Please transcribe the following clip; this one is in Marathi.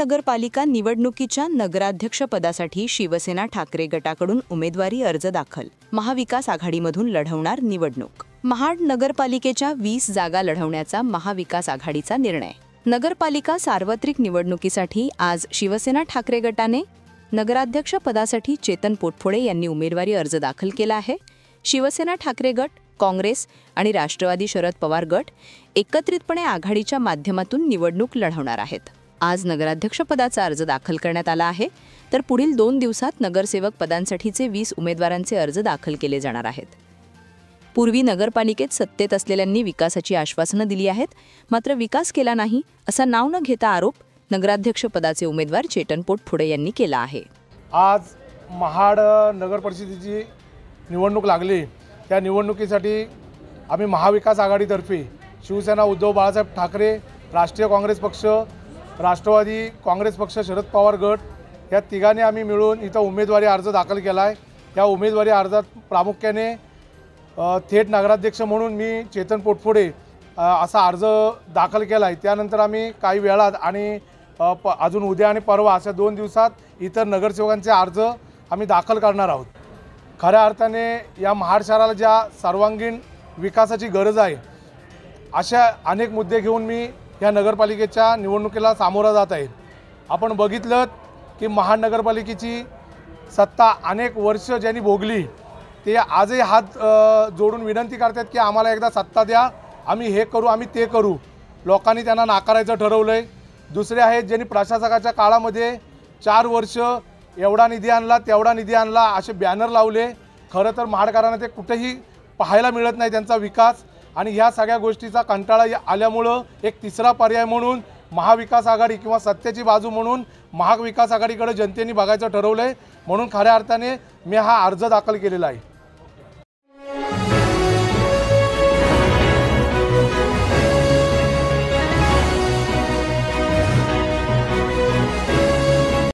नगरपालिका निवडणुकीच्या नगराध्यक्षपदासाठी शिवसेना ठाकरे गटाकडून उमेदवारी अर्ज दाखल. महाविकास आघाडीमधून लढवणार निवडणूक. महाड नगरपालिकेच्या 20 जागा लढवण्याचा महाविकास आघाडीचा निर्णय. नगरपालिका सार्वत्रिक निवडणुकीसाठी आज शिवसेना ठाकरे गटाने नगराध्यक्ष पदासाठी चेतन पोटफोडे यांनी उमेदवारी अर्ज दाखल केला आहे. शिवसेना ठाकरे गट, काँग्रेस आणि राष्ट्रवादी शरद पवार गट एकत्रितपणे आघाडीच्या माध्यमातून निवडणूक लढवणार आहेत. आज नगराध्यक्षपदाचा अर्ज दाखल करण्यात आला आहे, तर पुढील 2 दिवसात नगरसेवक पदांसाठीचे 20 उमेदवारांचे अर्ज दाखल केले जाणार आहेत. पूर्वी नगरपालिकेत सत्तेत असलेल्यांनी विकासाची आश्वासनं दिली आहेत, मात्र विकास केला नाही असा नाव न घेता आरोप नगराध्यक्षपदाचे उमेदवार चेतन पोटफोडे यांनी केला आहे. आज महाड नगर परिषदेची निवडणूक लागली. त्या निवडणुकीसाठी आम्ही महाविकास आघाडीतर्फे शिवसेना उद्धव बाळासाहेब ठाकरे, राष्ट्रीय काँग्रेस पक्ष, राष्ट्रवादी काँग्रेस पक्ष, शरद पवार गट या तिघांनी आम्ही मिळून इथं उमेदवारी अर्ज दाखल केला आहे. या उमेदवारी अर्जात प्रामुख्याने थेट नगराध्यक्ष म्हणून मी चेतन पोटफोडे असा अर्ज दाखल केला आहे. त्यानंतर आम्ही काही वेळात आणि अजून उद्या आणि परवा अशा 2 दिवसात इतर नगरसेवकांचे अर्ज आम्ही दाखल करणार आहोत. खऱ्या अर्थाने या महाड शहराला ज्या सर्वांगीण विकासाची गरज आहे अशा अनेक मुद्दे घेऊन मी या नगरपालिकेच्या निवडणुकीला सामोरा जात आहे. आपण बघितलं की महाड नगरपालिकेची सत्ता अनेक वर्ष ज्यांनी भोगली ते आजही हात जोडून विनंती करतात की आम्हाला एकदा सत्ता द्या, आम्ही हे करू, आम्ही ते करू. लोकांनी त्यांना नाकारायचं ठरवलं आहे. दुसरे आहेत ज्यांनी प्रशासकाच्या काळामध्ये 4 वर्ष एवढा निधी आणला, तेवढा निधी आणला असे बॅनर लावले. खरं तर महाडकरांना ते कुठेही पाहायला मिळत नाही त्यांचा विकास. आणि ह्या सगळ्या गोष्टीचा कंटाळा आल्यामुळं एक तिसरा पर्याय म्हणून महाविकास आघाडी किंवा सत्तेची बाजू म्हणून महाविकास आघाडीकडे जनतेने बघायचं ठरवलं आहे. म्हणून खऱ्या अर्थाने मी हा अर्ज दाखल केलेला आहे.